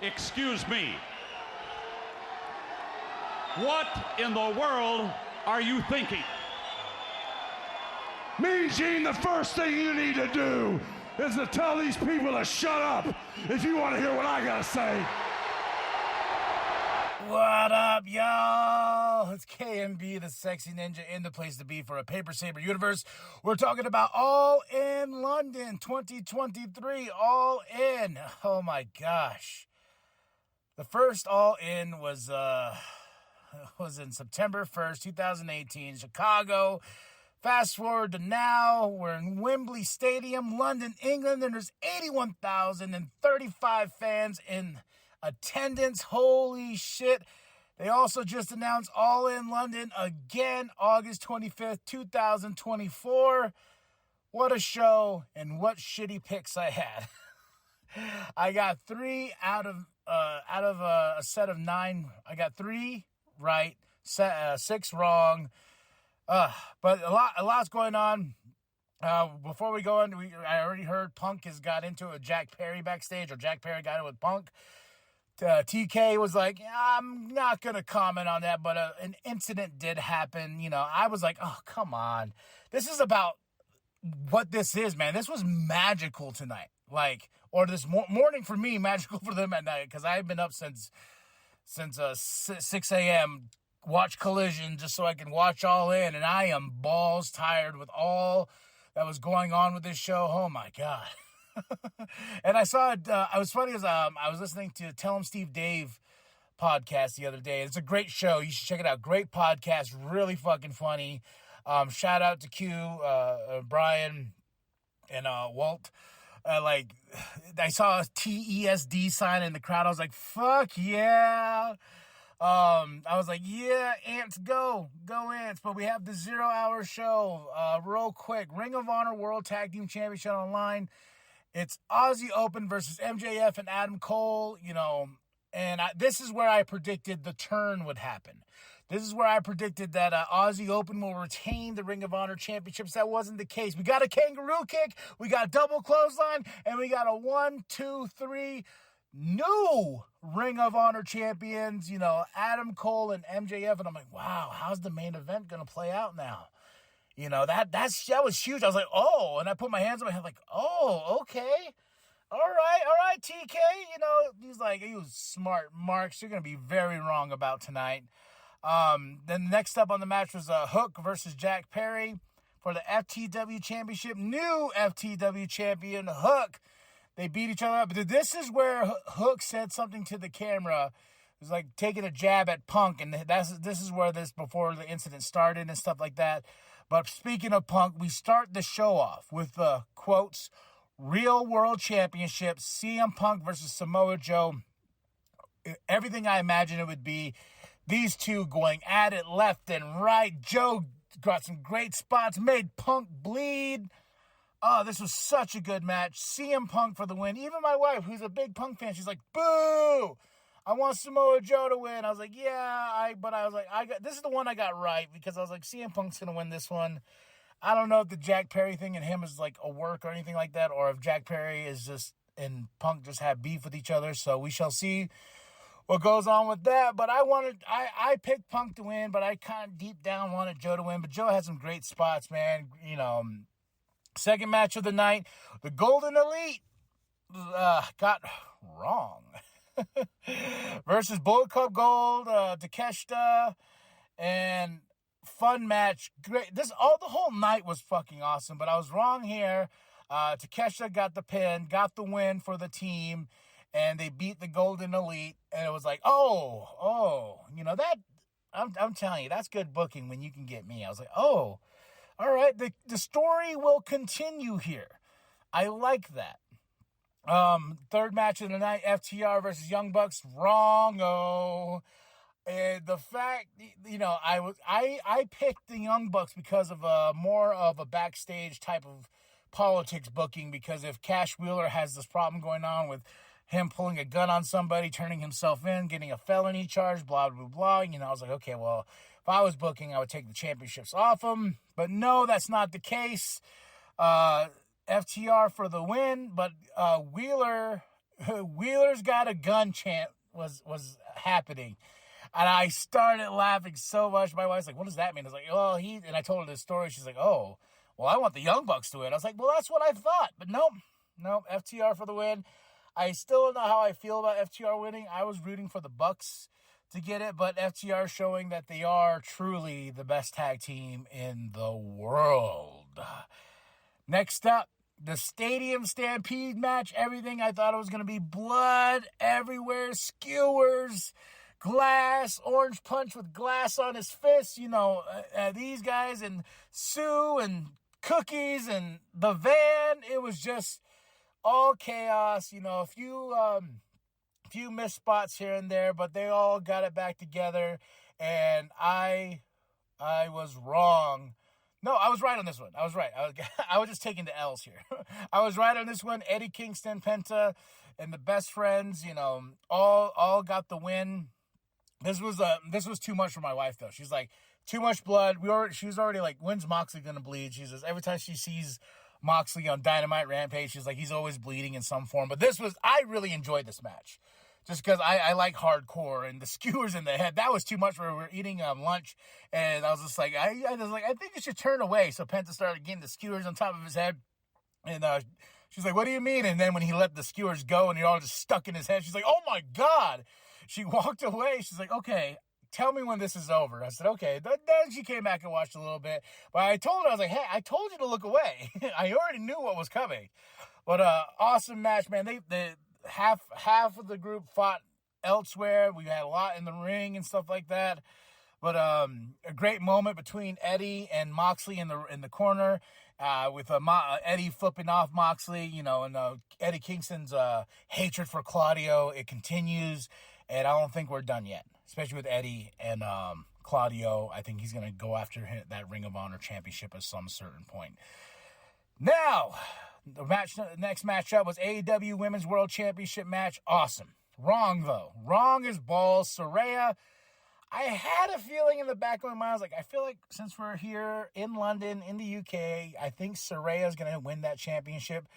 Excuse me. What in the world are you thinking? Mean Gene, the first thing you need to do is to tell these people to shut up if you want to hear what I gotta say. What up, y'all? It's KMB, the sexy ninja, in the place to be for a Paper Saber universe. We're talking about All In London 2023. All In. Oh my gosh. The first All In was in September 1st, 2018, Chicago. Fast forward to now, we're in Wembley Stadium, London, England, and there's 81,035 fans in attendance. Holy shit. They also just announced All In London again, August 25th, 2024. What a show and what shitty picks I had. I got 3 out of a set of 9. I got 3 right, 6 wrong. But a lot's going on. Before we go on, I already heard Punk has got into a Jack Perry backstage, or Jack Perry got in with Punk. TK was like, I'm not going to comment on that, but an incident did happen. You know, I was like, oh, come on. This is about what this is, man. This was magical tonight. Or this morning for me, magical for them at night, because I've been up since 6 a.m., watch Collision just so I can watch All In, and I am balls tired with all that was going on with this show. Oh my God. And I saw it, I was funny as I was listening to Tell 'em Steve Dave podcast the other day. It's a great show. You should check it out. Great podcast, really fucking funny. Shout out to Q, Brian, and Walt. I saw a TESD sign in the crowd. I was like, fuck yeah. I was like, yeah, Ants, go Ants. But we have the 0-hour show, real quick. Ring of Honor World Tag Team Championship online. It's Aussie Open versus MJF and Adam Cole, and this is where I predicted the turn would happen. This is where I predicted that Aussie Open will retain the Ring of Honor Championships. That wasn't the case. We got a kangaroo kick, we got a double clothesline, and we got a 1, 2, 3 new Ring of Honor champions, Adam Cole and MJF. And I'm like, wow, how's the main event going to play out now? That was huge. I was like, oh, and I put my hands on my head like, oh, okay. All right, TK. He's like, he was smart. Marks, you're going to be very wrong about tonight. Then next up on the match was Hook versus Jack Perry for the FTW Championship. New FTW champion, Hook. They beat each other up. But this is where Hook said something to the camera. It was like taking a jab at Punk. And this is where before the incident started and stuff like that. But speaking of Punk, we start the show off with the quotes, Real World Championship, CM Punk versus Samoa Joe. Everything I imagined it would be. These two going at it left and right. Joe got some great spots, made Punk bleed. Oh, this was such a good match. CM Punk for the win. Even my wife, who's a big Punk fan, she's like, boo! I want Samoa Joe to win. I was like, yeah, this is the one I got right, because I was like, CM Punk's going to win this one. I don't know if the Jack Perry thing and him is like a work or anything like that, or if Jack Perry and Punk just have beef with each other. So we shall see what goes on with that. But I picked Punk to win, but I kind of deep down wanted Joe to win. But Joe had some great spots, man. Second match of the night, the Golden Elite got wrong versus Bullet Club Gold, Takeshita, and fun match. Great. The whole night was fucking awesome, but I was wrong here. Takeshita got the pin, got the win for the team, and they beat the Golden Elite, and it was like, that, I'm telling you, that's good booking when you can get me. I was like, oh, all right, the story will continue here. I like that. Third match of the night, FTR versus Young Bucks. Wrong-o. And the fact, I picked the Young Bucks because of more of a backstage type of politics booking, because if Cash Wheeler has this problem going on with him pulling a gun on somebody, turning himself in, getting a felony charge, blah, blah, blah. I was like, okay, well, if I was booking, I would take the championships off him. But no, that's not the case. FTR for the win, but Wheeler Wheeler's got a gun chant was happening. And I started laughing so much. My wife's like, what does that mean? I was like, oh, and I told her this story. She's like, oh, well, I want the Young Bucks to win. I was like, well, that's what I thought. But nope, FTR for the win. I still don't know how I feel about FTR winning. I was rooting for the Bucks to get it, but FTR showing that they are truly the best tag team in the world. Next up, the Stadium Stampede match. Everything I thought it was going to be blood everywhere, skewers, glass, Orange Punch with glass on his fist, these guys, and Sue and Cookies and the van. It was just all chaos, a few missed spots here and there, but they all got it back together, and I was wrong. No, I was right on this one. I was right. I was just taking the L's here. I was right on this one. Eddie Kingston, Penta, and the Best Friends, all got the win. This was too much for my wife, though. She's like, too much blood. She was already like, when's Moxley gonna bleed? She says every time she sees Moxley on Dynamite Rampage, she's like, he's always bleeding in some form. But I really enjoyed this match. Just because I like hardcore, and the skewers in the head, that was too much. We were eating lunch, and I was just like, I think you should turn away. So Penta started getting the skewers on top of his head, and she's like, what do you mean? And then when he let the skewers go, and they're all just stuck in his head, she's like, oh my God. She walked away. She's like, okay, tell me when this is over. I said, okay. Then she came back and watched a little bit. But I told her, I was like, hey, I told you to look away. I already knew what was coming. But awesome match, man. They half of the group fought elsewhere. We had a lot in the ring and stuff like that. But a great moment between Eddie and Moxley in the corner, with Eddie flipping off Moxley, and Eddie Kingston's hatred for Claudio. It continues, and I don't think we're done yet, especially with Eddie and Claudio. I think he's going to go after that Ring of Honor championship at some certain point. Now, the next matchup was AEW Women's World Championship match. Awesome. Wrong, though. Wrong as balls. Saraya. I had a feeling in the back of my mind. I was like, I feel like since we're here in London, in the UK, I think Saraya is going to win that championship.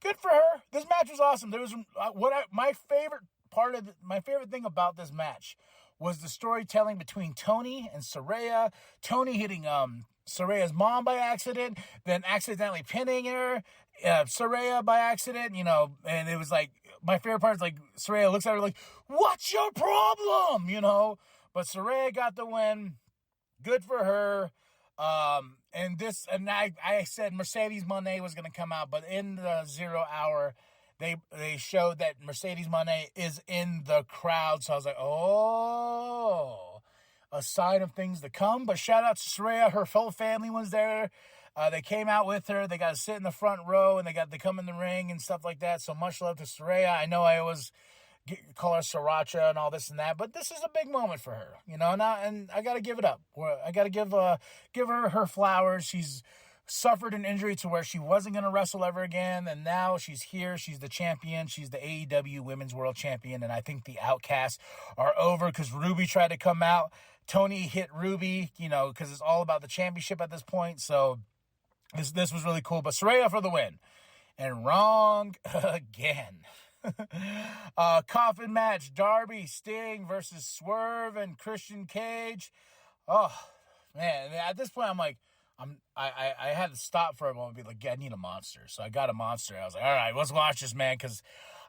Good for her. This match was awesome. There was my favorite thing about this match was the storytelling between Tony and Saraya. Tony hitting Saraya's mom by accident, then accidentally pinning her, Saraya by accident, and it was like, my favorite part is like, Saraya looks at her like, what's your problem, But Saraya got the win. Good for her. And I said Mercedes Moné was going to come out, but in the 0 hour, they showed that Mercedes Moné is in the crowd. So I was like, oh, a sign of things to come. But shout out to Saraya. Her whole family was there. They came out with her. They got to sit in the front row, and they come in the ring and stuff like that. So much love to Saraya. I know I always call her Sriracha and all this and that, but this is a big moment for her, and I got to give it up. I got to give her flowers. She's suffered an injury to where she wasn't going to wrestle ever again, and now she's here. She's the champion. She's the AEW Women's World Champion, and I think the outcasts are over because Ruby tried to come out. Tony hit Ruby, because it's all about the championship at this point, so this was really cool. But Saraya for the win. And wrong again. Coffin match, Darby, Sting versus Swerve and Christian Cage. Oh, man. At this point, I'm like, I had to stop for a moment and be like, yeah, I need a monster. So I got a monster. I was like, all right, let's watch this, man, because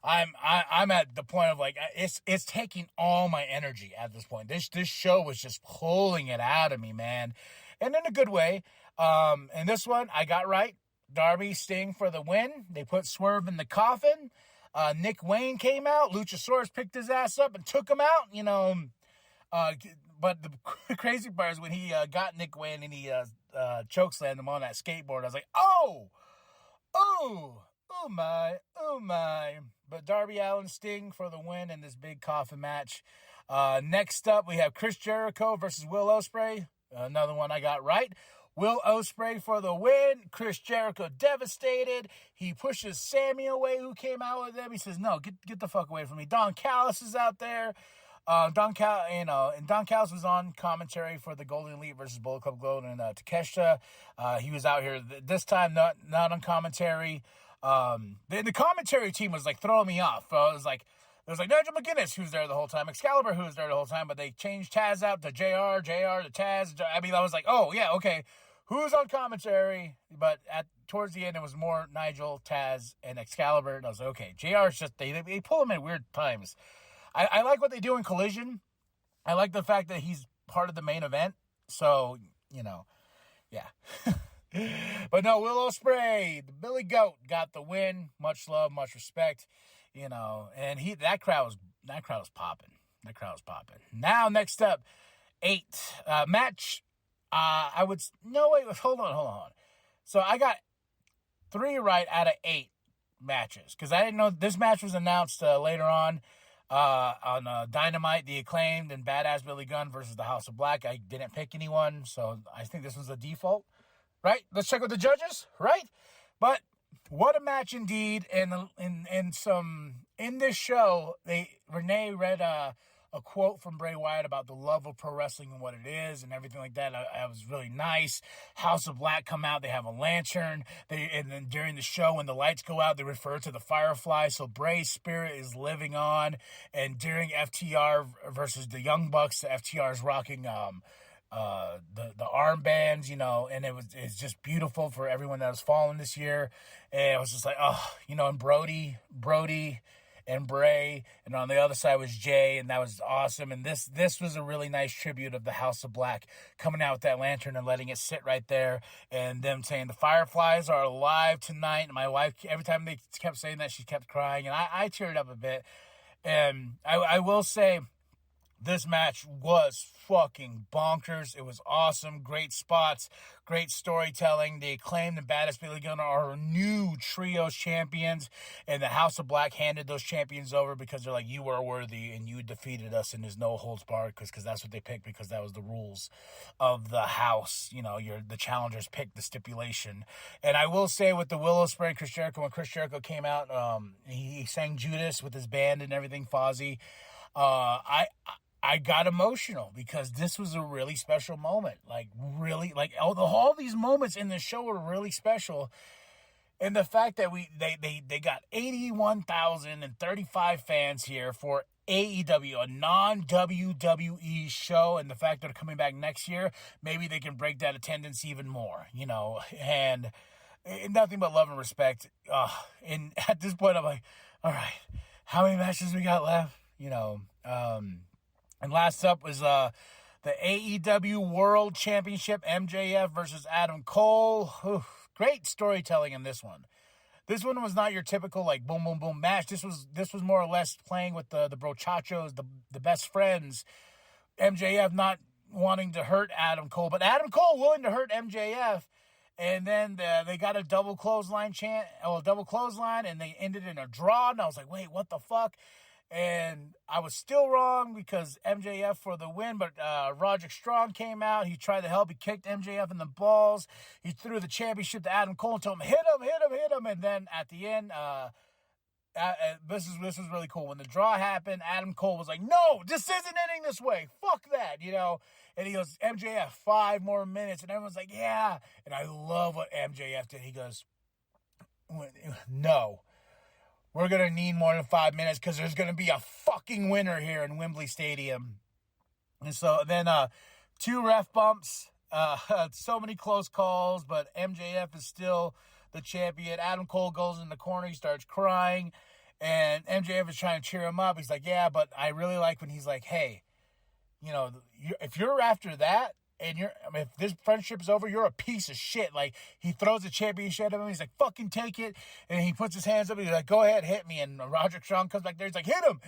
I'm at the point of like, it's taking all my energy at this point. This show was just pulling it out of me, man. And in a good way. And this one, I got right. Darby, Sting for the win. They put Swerve in the coffin. Nick Wayne came out. Luchasaurus picked his ass up and took him out, but the crazy part is when he got Nick Wayne and he chokeslammed him on that skateboard. I was like, oh my. But Darby Allin, Sting for the win in this big coffin match. Next up, we have Chris Jericho versus Will Ospreay. Another one I got right. Will Ospreay for the win. Chris Jericho devastated. He pushes Sammy away, who came out with him. He says, no, get the fuck away from me. Don Callis is out there. And Don Callis was on commentary for the Golden Elite versus Bullet Club Gold and Takeshita. He was out here this time, not on commentary. The commentary team was like throwing me off. It was like Nigel McGuinness, who's there the whole time, Excalibur, who was there the whole time, but they changed Taz out to JR to Taz. I mean, I was like, oh yeah, okay, who's on commentary? But towards the end, it was more Nigel, Taz, and Excalibur, and I was like, okay, JR's just they pull him at weird times. I like what they do in Collision. I like the fact that he's part of the main event, so yeah. But no, Will Ospreay, the Billy Goat, got the win. Much love, much respect, and that crowd was popping. That crowd was popping. Now, next up, 8 match. Hold on. So I got 3 right out of 8 matches because I didn't know this match was announced later on Dynamite, The Acclaimed, and Badass Billy Gunn versus the House of Black. I didn't pick anyone, so I think this was a default. Right? Let's check with the judges, right? But what a match indeed. And in this show, Renee read a quote from Bray Wyatt about the love of pro wrestling and what it is and everything like that. It was really nice. House of Black come out. They have a lantern. And then during the show, when the lights go out, they refer to the Firefly. So Bray's spirit is living on. And during FTR versus the Young Bucks, the FTR is rocking the armbands, and it's just beautiful for everyone that was following this year. And it was just like, and Brody and Bray, and on the other side was Jay, and that was awesome. And this was a really nice tribute of the House of Black coming out with that lantern and letting it sit right there, and them saying the Fireflies are alive tonight. And my wife, every time they kept saying that, she kept crying, and I teared up a bit. And I will say, this match was fucking bonkers. It was awesome. Great spots. Great storytelling. The Acclaimed and Badass Billy Gunn are new trios champions. And the House of Black handed those champions over because they're like, you were worthy and you defeated us, and there's no holds barred because that's what they picked, because that was the rules of the house. The challengers picked the stipulation. And I will say, with the Will Ospreay and Chris Jericho, when Chris Jericho came out, he sang Judas with his band and everything, Fozzy. I got emotional because this was a really special moment. All these moments in the show were really special. And the fact that they got 81,035 fans here for AEW, a non-WWE show, and the fact that they're coming back next year, maybe they can break that attendance even more, and nothing but love and respect. And at this point, I'm like, all right, how many matches we got left? And last up was the AEW World Championship, MJF versus Adam Cole. Great storytelling in this one. This one was not your typical boom boom boom match. This was more or less playing with the brochachos, the best friends. MJF not wanting to hurt Adam Cole, but Adam Cole willing to hurt MJF. And then they got a double clothesline, and they ended in a draw. And I was like, wait, what the fuck? And I was still wrong because MJF for the win, but Roderick Strong came out. He tried to help. He kicked MJF in the balls. He threw the championship to Adam Cole and told him, hit him. And then at the end, this was really cool. When the draw happened, Adam Cole was like, no, this isn't ending this way. Fuck that, And he goes, MJF, 5 more minutes. And everyone's like, yeah. And I love what MJF did. He goes, no. We're going to need more than 5 minutes because there's going to be a fucking winner here in Wembley Stadium. And so then 2 ref bumps, so many close calls, but MJF is still the champion. Adam Cole goes in the corner. He starts crying, and MJF is trying to cheer him up. He's like, yeah, but I really like when he's like, hey, if you're after that, and if this friendship is over, you're a piece of shit. He throws the championship at him. He's like, fucking take it. And he puts his hands up. And he's like, go ahead, hit me. And Roderick Strong comes back there. He's like, hit him.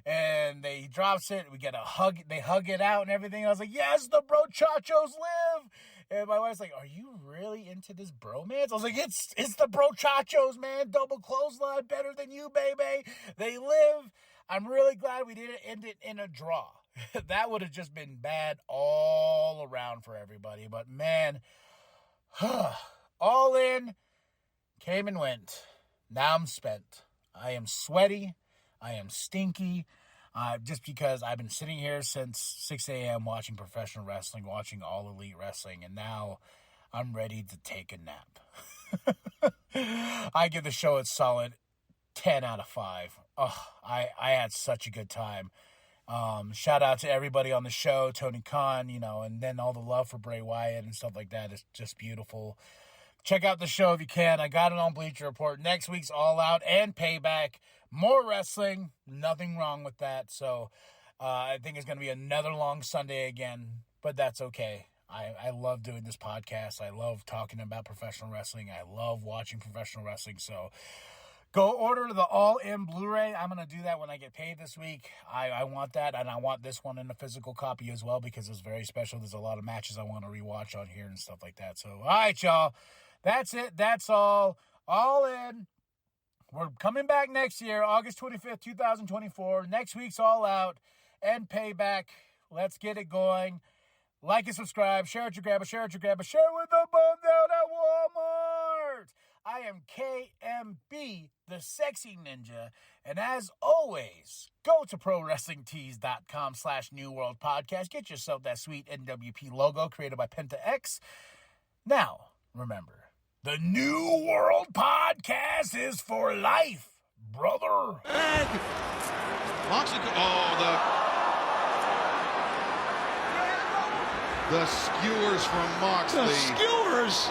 And he drops it. We get a hug. They hug it out and everything. I was like, yes, the brochachos live. And my wife's like, are you really into this bromance? I was like, it's the brochachos, man. Double clothesline, better than you, baby. They live. I'm really glad we didn't end it in a draw. That would have just been bad all around for everybody. But man, All In came and went. Now I'm spent. I am sweaty. I am stinky. Just because I've been sitting here since 6 a.m. watching professional wrestling, watching All Elite Wrestling, and now I'm ready to take a nap. I give the show a solid 10 out of 5. Oh, I had such a good time. Shout out to everybody on the show, Tony Khan, and then all the love for Bray Wyatt and stuff like that is just beautiful. Check out the show if you can. I got it on Bleacher Report. Next week's All Out and Payback. More wrestling. Nothing wrong with that. So I think it's going to be another long Sunday again, but that's okay. I love doing this podcast. I love talking about professional wrestling. I love watching professional wrestling. So go order the All-In Blu-ray. I'm going to do that when I get paid this week. I want that, and I want this one in a physical copy as well because it's very special. There's a lot of matches I want to rewatch on here and stuff like that. So, all right, y'all. That's it. That's all. All in. We're coming back next year, August 25th, 2024. Next week's All Out and Payback. Let's get it going. Like and subscribe. Share it, you grab it. Share it, you grab it. Share with the bum down at Walmart. I am KMB, the Sexy Ninja. And as always, go to ProWrestlingTees.com/New World Podcast. Get yourself that sweet nWp logo created by Penta X. Now, remember, the New World Podcast is for life, brother. And Moxley, the skewers from Moxley. The skewers?